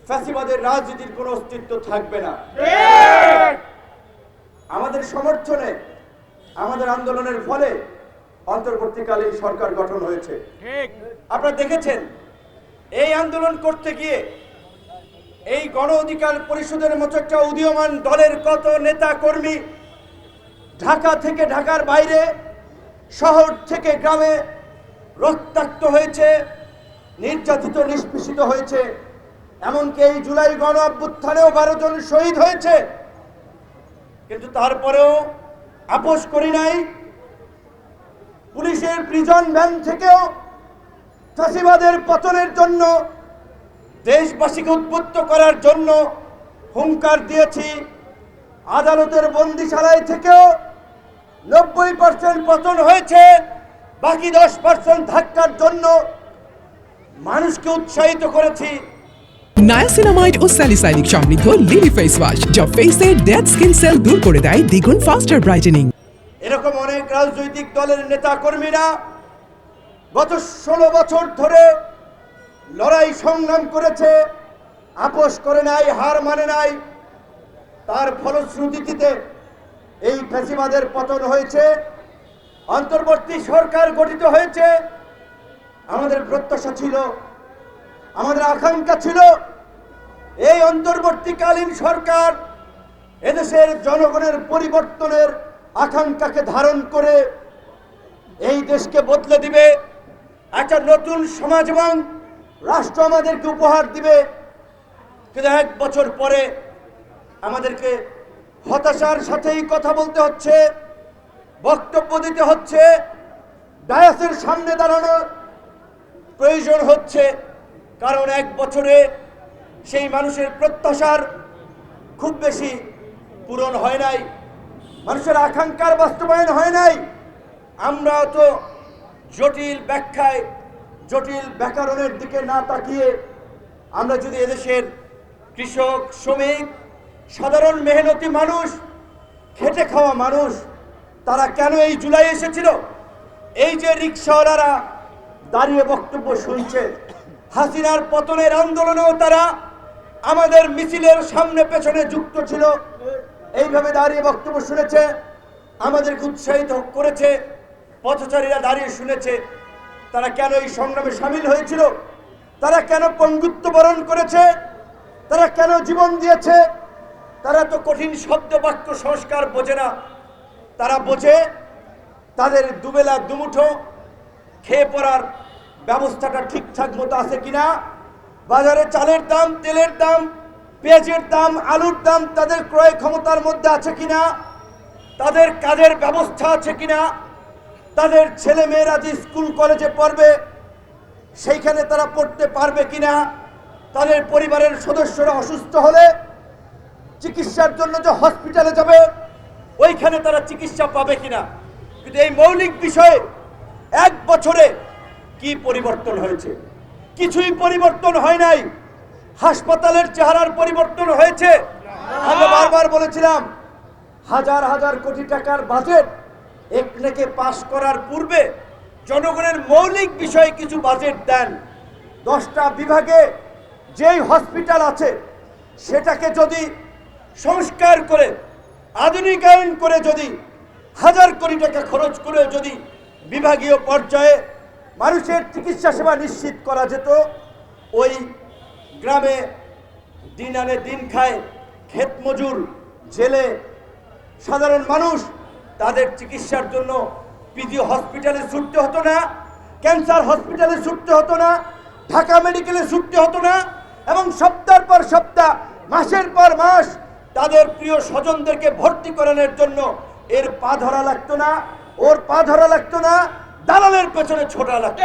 ফ্যাসিবাদের রাজনীতির কোনো অস্তিত্ব থাকবে না। আমাদের সমর্থনে, আমাদের আন্দোলনের ফলে অন্তর্বর্তীকালীন সরকার গঠন হয়েছে। আপনারা দেখেছেন, এই আন্দোলন করতে গিয়ে এই গণ অধিকার পরিষদের মতো একটা উদীয়মান দলের কত নেতা কর্মী ঢাকা থেকে ঢাকার বাইরে, শহর থেকে গ্রামে রক্তাক্ত হয়েছে, নির্যাতিত নিষ্পেষিত হয়েছে। এমনকি এই জুলাই গণ অভ্যুত্থানেও 12 জন শহীদ হয়েছে। কিন্তু তারপরেও আপোষ করি নাই। পুলিশের প্রিজন ভ্যান থেকেও ফ্যাসিবাদের পতনের জন্য, দেশবাসীকে উদ্বুদ্ধ করার জন্য হুঙ্কার দিয়েছি। আদালতের বন্দিশালায় থেকেও 90% পতন হয়েছে, বাকি 10% ধাক্কার জন্য মানুষকে উৎসাহিত করেছি। নায়াসিনামাইড ও স্যালিসাইলিক সমৃদ্ধ লিলি ফেস ওয়াশ যা ফেসের ডেড স্কিন সেল দূর করে দেয় দ্বিগুণ ফাস্টার ব্রাইটেনিং। এরকম অনেক রাজনৈতিক দলের নেতা কর্মীরা গত 16 বছর ধরে লড়াই সংগ্রাম করেছে, আপোষ করে নাই, হার মানে নাই। তার ফলশ্রুতিতে এই ফ্যাসিবাদের পতন হয়েছে, অন্তর্বর্তী সরকার গঠিত হয়েছে। আমাদের প্রত্যাশা ছিল, আমাদের আকাঙ্ক্ষা ছিল, এই অন্তর্বর্তীকালীন সরকার এদেশের জনগণের পরিবর্তনের আকাঙ্ক্ষাকে ধারণ করে এই দেশকে বদলে দিবে, একটা নতুন সমাজ এবং রাষ্ট্র আমাদেরকে উপহার দিবে। কিন্তু 1 বছর পরে আমাদেরকে হতাশার সাথেই কথা বলতে হচ্ছে, বক্তব্য দিতে হচ্ছে, ডায়াসের সামনে দাঁড়ানো প্রয়োজন হচ্ছে। কারণ 1 বছরে সেই মানুষের প্রত্যাশার খুব বেশি পূরণ হয় নাই, মানুষের আকাঙ্ক্ষার বাস্তবায়ন হয় নাই। আমরা তো জটিল ব্যাখ্যায়, জটিল ব্যাকরণের দিকে না তাকিয়ে আমরা যদি এদেশের কৃষক, শ্রমিক, সাধারণ মেহনতি মানুষ, খেটে খাওয়া মানুষ, তারা কেন এই জুলাই এসেছিল? এই যে রিকশাওয়ালারা দাঁড়িয়ে বক্তব্য শুনছে, হাসিনার পতনের আন্দোলনেও তারা আমাদের মিছিলের সামনে পেছনে যুক্ত ছিল, এইভাবে দাঁড়িয়ে বক্তব্য শুনেছে, আমাদেরকে উৎসাহিত করেছে। পথচারীরা দাঁড়িয়ে শুনেছে। তারা কেন এই সংগ্রামে সামিল হয়েছিল? তারা কেন পঙ্গুত্ব বরণ করেছে? তারা কেন জীবন দিয়েছে? তারা তো কঠিন শব্দ বাক্য সংস্কার বোঝে না। তারা বোঝে তাদের দুবেলা দুমুঠো খেয়ে পড়ার ব্যবস্থাটা ঠিকঠাক মতো আছে কিনা, বাজারে চালের দাম, তেলের দাম, পেঁয়াজের দাম, আলুর দাম তাদের ক্রয় ক্ষমতার মধ্যে আছে কিনা, তাদের কাজের ব্যবস্থা আছে কিনা, তাদের ছেলে মেয়েরা যে স্কুল কলেজে পড়বে সেইখানে তারা পড়তে পারবে কিনা, তাদের পরিবারের সদস্যরা অসুস্থ হলে চিকিৎসার জন্য যে হসপিটালে যাবে ওইখানে তারা চিকিৎসা পাবে কিনা। কিন্তু এই মৌলিক বিষয়ে 1 বছরে কি পরিবর্তন হয়েছে? কিছুই পরিবর্তন হয় নাই। হাসপাতালের চেহারার পরিবর্তন হয়েছে। আমরা বারবার বলেছিলাম, হাজার হাজার কোটি টাকার বাজেট একনেকে পাস করার পূর্বে জনগণের মৌলিক বিষয়ে কিছু বাজেট দেন। 10টা বিভাগে যেই হসপিটাল আছে সেটাকে যদি সংস্কার করে, আধুনিকায়ন করে, যদি হাজার কোটি টাকা খরচ করে যদি বিভাগীয় পর্যায়ে মানুষের চিকিৎসা সেবা নিশ্চিত করা যেত, ওই গ্রামে দিন আনে দিন খায় ক্ষেত মজুর, জেলে সাধারণ মানুষ, তাদের চিকিৎসার জন্য পিজি হসপিটালে ছুটতে হতো না, ক্যান্সার হসপিটালে ছুটতে হতো না, ঢাকা মেডিকেলে ছুটতে হতো না, এবং সপ্তাহের পর সপ্তাহ, মাসের পর মাস তাদের প্রিয় স্বজনদেরকে ভর্তি করানোর জন্য এর পা ধরা লাগতো না, ওর পা ধরা লাগতো না, দালালের পেছনে ছোটা লাগতো।